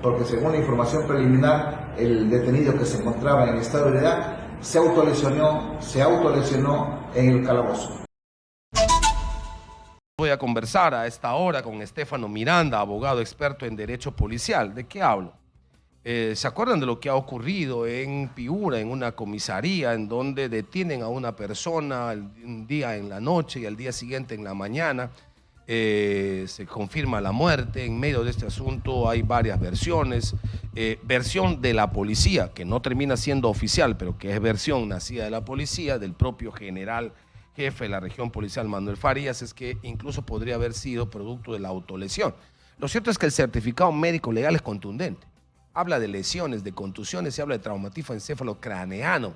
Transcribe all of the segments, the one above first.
porque según la información preliminar, el detenido que se encontraba en estado de ebriedad se autolesionó en el calabozo. Voy a conversar a esta hora con Estefano Miranda, abogado experto en derecho policial. ¿De qué hablo? ¿Se acuerdan de lo que ha ocurrido en Piura, en una comisaría, en donde detienen a una persona un día en la noche y al día siguiente en la mañana? Se confirma la muerte. En medio de este asunto hay varias versiones. Versión de la policía, que no termina siendo oficial, pero que es versión nacida de la policía, del propio general jefe de la región policial, Manuel Farías, es que incluso podría haber sido producto de la autolesión. Lo cierto es que el certificado médico legal es contundente. Habla de lesiones, de contusiones, y habla de traumatismo encéfalo-craneano.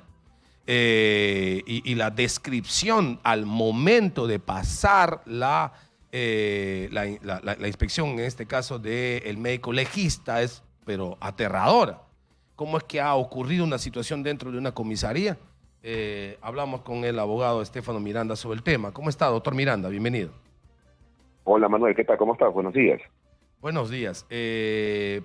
Y la descripción al momento de pasar la inspección, en este caso del médico legista, es pero aterradora. ¿Cómo es que ha ocurrido una situación dentro de una comisaría? Hablamos con el abogado Estefano Miranda sobre el tema. ¿Cómo está, doctor Miranda? Bienvenido. Hola Manuel, ¿qué tal? ¿Cómo estás? Buenos días. Buenos días.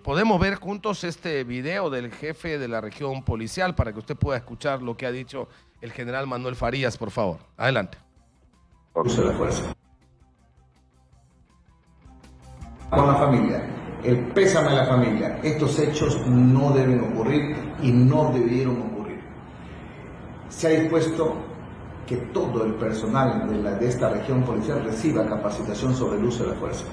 ¿Podemos ver juntos este video del jefe de la región policial para que usted pueda escuchar lo que ha dicho el general Manuel Farías, por favor? Adelante. Uso de la fuerza. Con la familia, el pésame a la familia. Estos hechos no deben ocurrir y no debieron ocurrir. Se ha dispuesto que todo el personal de esta región policial reciba capacitación sobre el uso de la fuerza.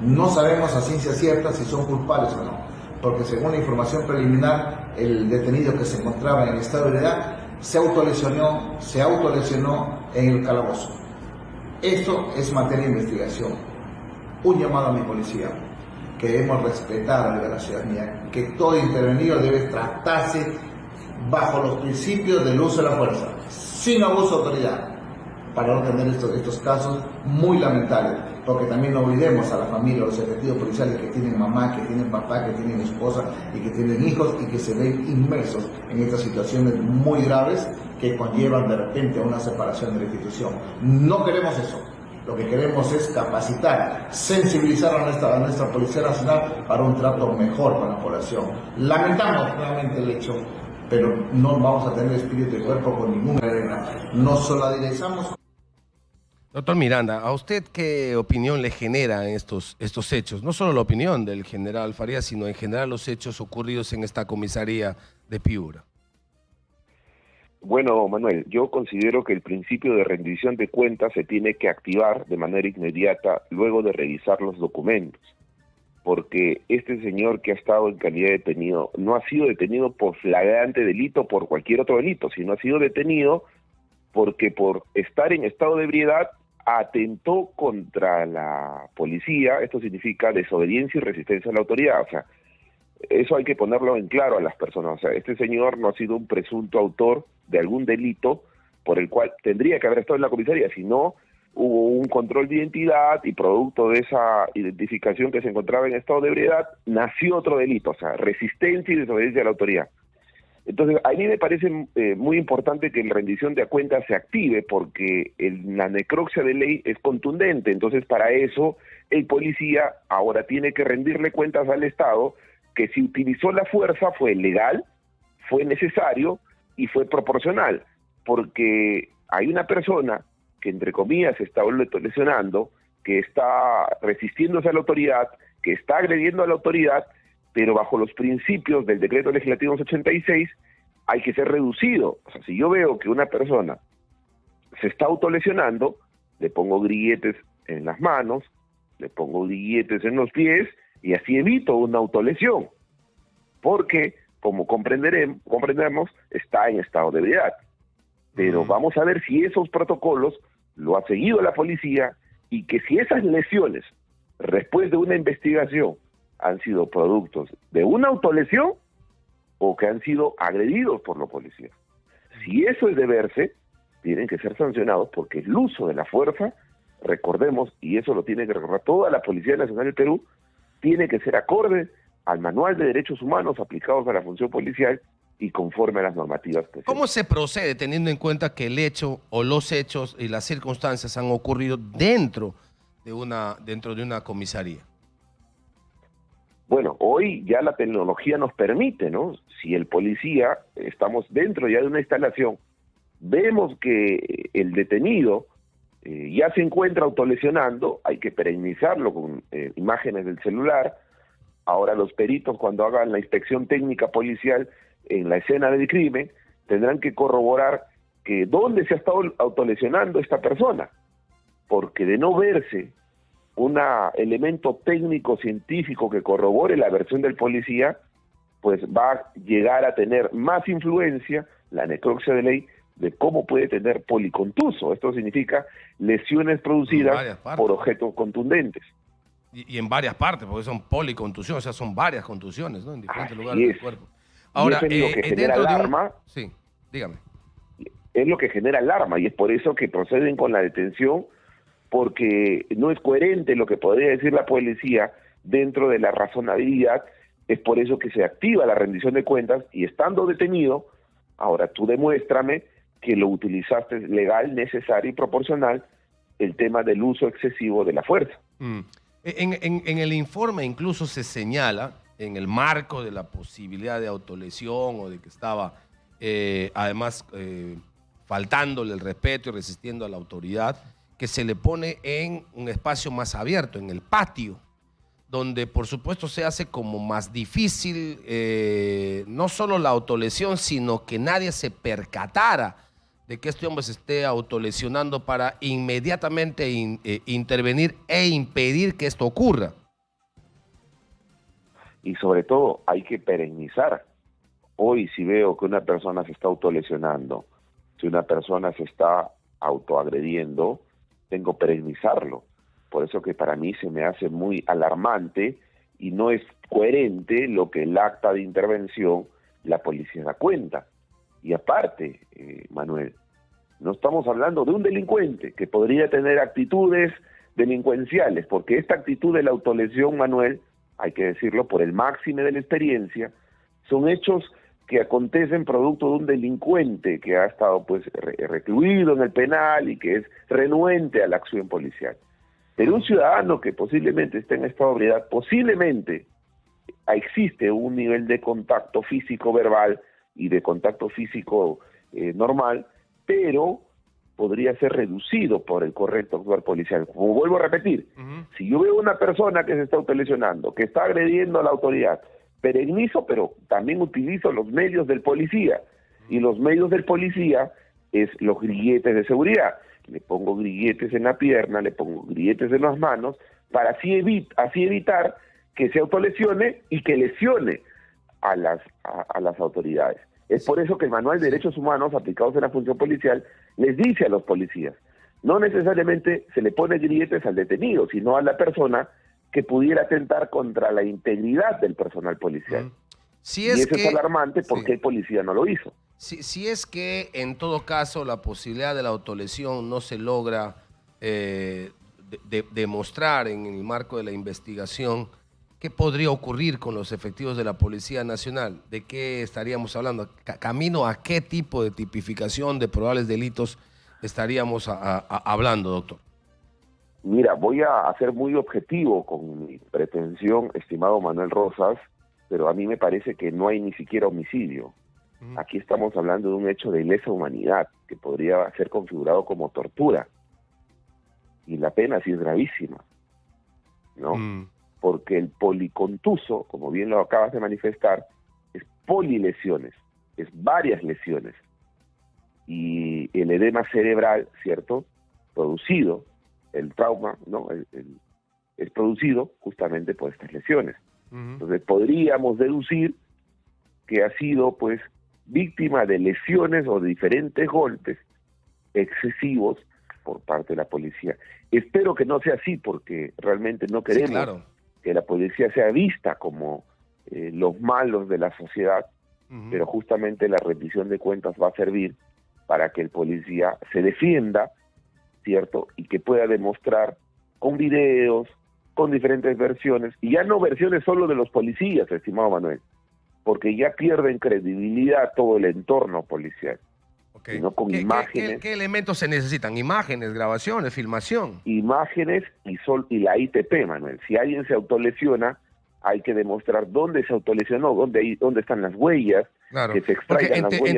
No sabemos a ciencia cierta si son culpables o no, porque según la información preliminar, el detenido que se encontraba en estado de ebriedad se autolesionó en el calabozo. Esto es materia de investigación. Un llamado a mi policía, que debemos respetar a la ciudadanía, que todo intervenido debe tratarse bajo los principios del uso de la fuerza, sin abuso de autoridad, para no tener estos casos muy lamentables, porque también no olvidemos a la familia, a los efectivos policiales que tienen mamá, que tienen papá, que tienen esposa y que tienen hijos y que se ven inmersos en estas situaciones muy graves que conllevan de repente a una separación de la institución. No queremos eso. Lo que queremos es capacitar, sensibilizar a nuestra Policía Nacional para un trato mejor con la población. Lamentamos nuevamente el hecho, pero no vamos a tener espíritu y cuerpo con ninguna regla. Nos solidarizamos. Doctor Miranda, ¿a usted qué opinión le generan estos hechos? No solo la opinión del general Farías, sino en general los hechos ocurridos en esta comisaría de Piura. Bueno, Manuel, yo considero que el principio de rendición de cuentas se tiene que activar de manera inmediata luego de revisar los documentos, porque este señor que ha estado en calidad de detenido no ha sido detenido por flagrante delito o por cualquier otro delito, sino ha sido detenido porque por estar en estado de ebriedad atentó contra la policía. Esto significa desobediencia y resistencia a la autoridad. O sea, eso hay que ponerlo en claro a las personas. O sea, este señor no ha sido un presunto autor de algún delito por el cual tendría que haber estado en la comisaría, sino hubo un control de identidad y producto de esa identificación que se encontraba en estado de ebriedad, nació otro delito, o sea, resistencia y desobediencia a la autoridad. Entonces, a mí me parece muy importante que la rendición de cuentas se active porque la necropsia de ley es contundente. Entonces, para eso, el policía ahora tiene que rendirle cuentas al Estado que si utilizó la fuerza fue legal, fue necesario y fue proporcional. Porque hay una persona que, entre comillas, se está lesionando, que está resistiéndose a la autoridad, que está agrediendo a la autoridad, pero bajo los principios del Decreto Legislativo 86 hay que ser reducido. O sea, si yo veo que una persona se está autolesionando, le pongo grilletes en las manos, le pongo grilletes en los pies y así evito una autolesión, porque, como comprendemos, está en estado de ebriedad. Pero vamos a ver si esos protocolos lo ha seguido la policía y que si esas lesiones, después de una investigación, han sido productos de una autolesión o que han sido agredidos por la policía. Si eso es de verse, tienen que ser sancionados porque el uso de la fuerza, recordemos, y eso lo tiene que recordar toda la Policía Nacional del Perú, tiene que ser acorde al Manual de Derechos Humanos aplicados a la función policial y conforme a las normativas que ¿Cómo se procede teniendo en cuenta que el hecho o los hechos y las circunstancias han ocurrido dentro de una comisaría? Bueno, hoy hoy ya la tecnología nos permite, ¿no? Si el policía, estamos dentro ya de una instalación, vemos que el detenido ya se encuentra autolesionando, hay que perennizarlo con imágenes del celular. Ahora los peritos, cuando hagan la inspección técnica policial en la escena del crimen, tendrán que corroborar que dónde se ha estado autolesionando esta persona, porque de no verse un elemento técnico científico que corrobore la versión del policía, pues va a llegar a tener más influencia la necropsia de ley de cómo puede tener policontuso. Esto significa lesiones producidas por objetos contundentes. Y en varias partes, porque son policontusiones, o sea, son varias contusiones, ¿no? En diferentes lugares del cuerpo. Ahora, y eso es lo que genera alarma. Sí, dígame. Es lo que genera alarma y es por eso que proceden con la detención, porque no es coherente lo que podría decir la policía dentro de la razonabilidad. Es por eso que se activa la rendición de cuentas y estando detenido, ahora tú demuéstrame que lo utilizaste legal, necesario y proporcional, el tema del uso excesivo de la fuerza. En el informe incluso se señala, en el marco de la posibilidad de autolesión o de que estaba además faltándole el respeto y resistiendo a la autoridad, que se le pone en un espacio más abierto, en el patio, donde por supuesto se hace como más difícil no solo la autolesión, sino que nadie se percatara de que este hombre se esté autolesionando para inmediatamente intervenir e impedir que esto ocurra. Y sobre todo hay que perennizar. Hoy si veo que una persona se está autolesionando, si una persona se está autoagrediendo, tengo que perennizarlo. Por eso que para mí se me hace muy alarmante y no es coherente lo que el acta de intervención la policía da cuenta. Y aparte, Manuel, no estamos hablando de un delincuente que podría tener actitudes delincuenciales, porque esta actitud de la autolesión, Manuel, hay que decirlo por el máxime de la experiencia, son hechos que acontecen producto de un delincuente que ha estado pues recluido en el penal y que es renuente a la acción policial. Pero un ciudadano que posiblemente esté en estado de ebriedad, posiblemente existe un nivel de contacto físico verbal y de contacto físico normal, pero podría ser reducido por el correcto actuar policial. Como vuelvo a repetir, si yo veo una persona que se está autolesionando, que está agrediendo a la autoridad, perenizo, pero también utilizo los medios del policía, y los medios del policía es los grilletes de seguridad. Le pongo grilletes en la pierna, le pongo grilletes en las manos, para así evitar que se autolesione y que lesione a las autoridades. Es por eso que el Manual de Derechos Humanos aplicados en la función policial les dice a los policías, no necesariamente se le pone grilletes al detenido, sino a la persona que pudiera atentar contra la integridad del personal policial. Si y eso es alarmante porque el policía no lo hizo. Si es que en todo caso la posibilidad de la autolesión no se logra demostrar en el marco de la investigación, ¿qué podría ocurrir con los efectivos de la Policía Nacional? ¿De qué estaríamos hablando? ¿Camino a qué tipo de tipificación de probables delitos estaríamos hablando, doctor? Mira, voy a ser muy objetivo con mi pretensión, estimado Manuel Rosas, pero a mí me parece que no hay ni siquiera homicidio. Aquí estamos hablando de un hecho de lesa humanidad que podría ser configurado como tortura. Y la pena sí es gravísima, ¿no? Porque el policontuso, como bien lo acabas de manifestar, es polilesiones, es varias lesiones. Y el edema cerebral, ¿cierto?, producido, el trauma, ¿no?, es producido justamente por estas lesiones. Entonces podríamos deducir que ha sido, pues, víctima de lesiones o de diferentes golpes excesivos por parte de la policía. Espero que no sea así, porque realmente no queremos que la policía sea vista como los malos de la sociedad, pero justamente la rendición de cuentas va a servir para que el policía se defienda, ¿cierto? Y que pueda demostrar con videos, con diferentes versiones, y ya no versiones solo de los policías, estimado Manuel, porque ya pierden credibilidad todo el entorno policial. Sino con imágenes. ¿Qué elementos se necesitan? Imágenes, grabaciones, filmación. Imágenes y la ITP, Manuel. Si alguien se autolesiona, hay que demostrar dónde se autolesionó, dónde están las huellas, Claro, que se porque extraigan las huellas.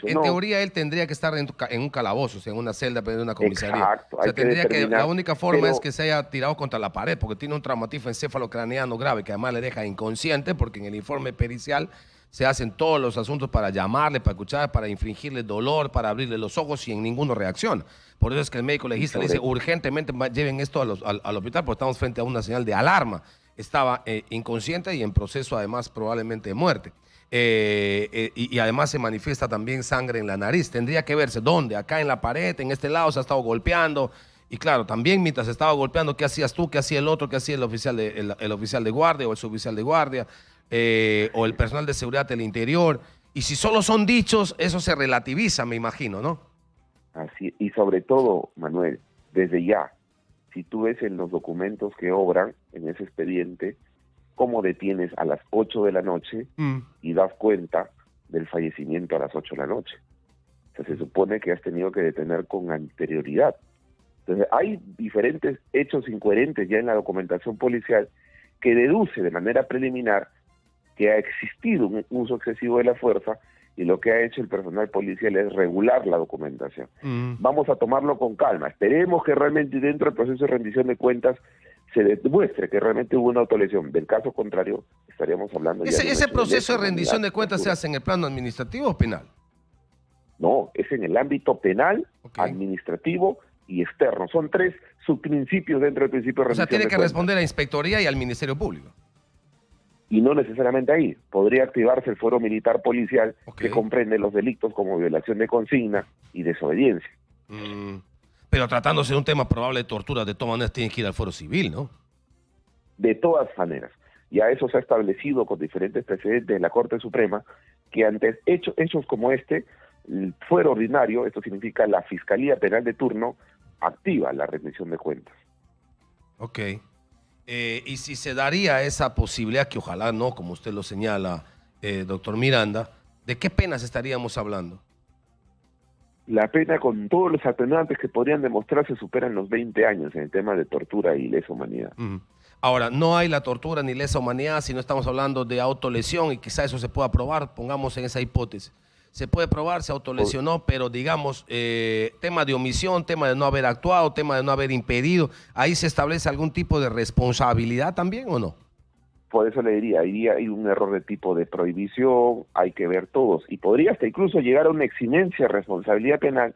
en teoría él tendría que estar en un calabozo, o sea, en una celda, en una comisaría. Exacto, O sea, hay que tendría que, determinar, la única forma pero- es que se haya tirado contra la pared, porque tiene un traumatismo encéfalo-craneano grave que además le deja inconsciente, porque en el informe pericial se hacen todos los asuntos para llamarle, para escuchar, para infringirle dolor, para abrirle los ojos y en ninguno reacciona. Por eso es que el médico legista le dice urgentemente lleven esto al hospital porque estamos frente a una señal de alarma. Estaba inconsciente y en proceso además probablemente de muerte. Y además se manifiesta también sangre en la nariz. Tendría que verse dónde, acá en la pared, en este lado se ha estado golpeando. Y claro, también mientras estaba golpeando, ¿qué hacías tú? ¿Qué hacía el otro? ¿Qué hacía el oficial de guardia o el suboficial de guardia? O el personal de seguridad del interior. Y si solo son dichos, eso se relativiza, me imagino, ¿no? Así, y sobre todo, Manuel, desde ya, si tú ves en los documentos que obran en ese expediente, cómo detienes a las 8 de la noche y das cuenta del fallecimiento a las 8 de la noche. O sea, se supone que has tenido que detener con anterioridad. Entonces, hay diferentes hechos incoherentes ya en la documentación policial que deduce de manera preliminar que ha existido un uso excesivo de la fuerza y lo que ha hecho el personal policial es regular la documentación. Vamos a tomarlo con calma. Esperemos que realmente dentro del proceso de rendición de cuentas se demuestre que realmente hubo una autolesión. Del caso contrario, estaríamos hablando ya de un ¿Ese hecho proceso de lesa rendición de humanidad cuentas se pura. hace en el plano administrativo o penal? No, es en el ámbito penal, Ok. administrativo y externo. Son tres subprincipios dentro del principio de O sea, rendición tiene de que cuentas. responder a la Inspectoría y al Ministerio Público. Y no necesariamente ahí. Podría activarse el fuero militar policial Ok. que comprende los delitos como violación de consigna y desobediencia. Pero tratándose de un tema probable de tortura, de todas maneras tiene que ir al fuero civil, ¿no? De todas maneras, ya eso se ha establecido con diferentes precedentes de la Corte Suprema, que ante hechos como este, el fuero ordinario, esto significa la Fiscalía Penal de turno, activa la rendición de cuentas. Ok. Y si se daría esa posibilidad, que ojalá no, como usted lo señala, doctor Miranda, ¿de qué penas estaríamos hablando? La pena con todos los atenuantes que podrían demostrarse superan los 20 años en el tema de tortura y lesa humanidad. Ahora, no hay la tortura ni lesa humanidad si no estamos hablando de autolesión y quizá eso se pueda probar, pongamos en esa hipótesis. Se puede probar, se autolesionó, pero digamos, tema de omisión, tema de no haber actuado, tema de no haber impedido, ¿ahí se establece algún tipo de responsabilidad también o no? Por eso le diría, ahí hay un error de tipo de prohibición, hay que ver todos, y podría hasta incluso llegar a una eximencia de responsabilidad penal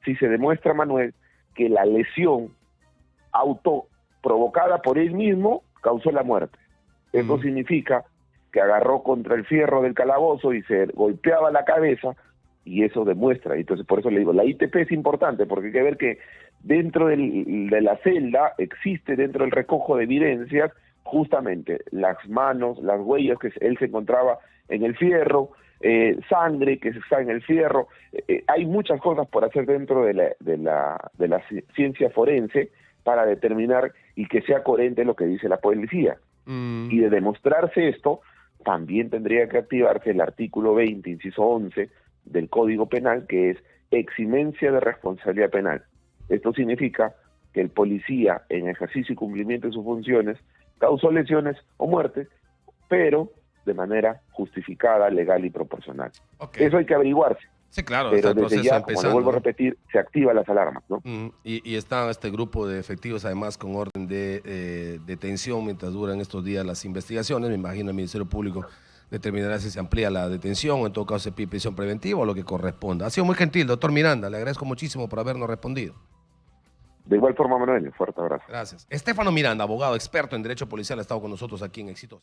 si se demuestra, Manuel, que la lesión autoprovocada por él mismo causó la muerte. Eso significa que agarró contra el fierro del calabozo y se golpeaba la cabeza, y eso demuestra. Entonces, por eso le digo, la ITP es importante, porque hay que ver que dentro de la celda existe, dentro del recojo de evidencias, justamente las manos, las huellas que él se encontraba en el fierro, sangre que está en el fierro. Hay muchas cosas por hacer dentro de la ciencia forense para determinar y que sea coherente lo que dice la policía. Y de demostrarse esto, también tendría que activarse el artículo 20, inciso 11 del Código Penal, que es eximencia de responsabilidad penal. Esto significa que el policía, en ejercicio y cumplimiento de sus funciones, causó lesiones o muerte, pero de manera justificada, legal y proporcional. Okay. Eso hay que averiguarse. Sí, claro, pero está el desde proceso ya, empezando. como le vuelvo a repetir, se activan las alarmas, ¿no? Y está este grupo de efectivos, además, con orden de detención mientras duran estos días las investigaciones. Me imagino el Ministerio Público determinará si se amplía la detención o en todo caso se pide prisión preventiva o lo que corresponda. Ha sido muy gentil, doctor Miranda. Le agradezco muchísimo por habernos respondido. De igual forma, Manuel, un fuerte abrazo. Gracias. Estefano Miranda, abogado experto en Derecho Policial, ha estado con nosotros aquí en Exitosa.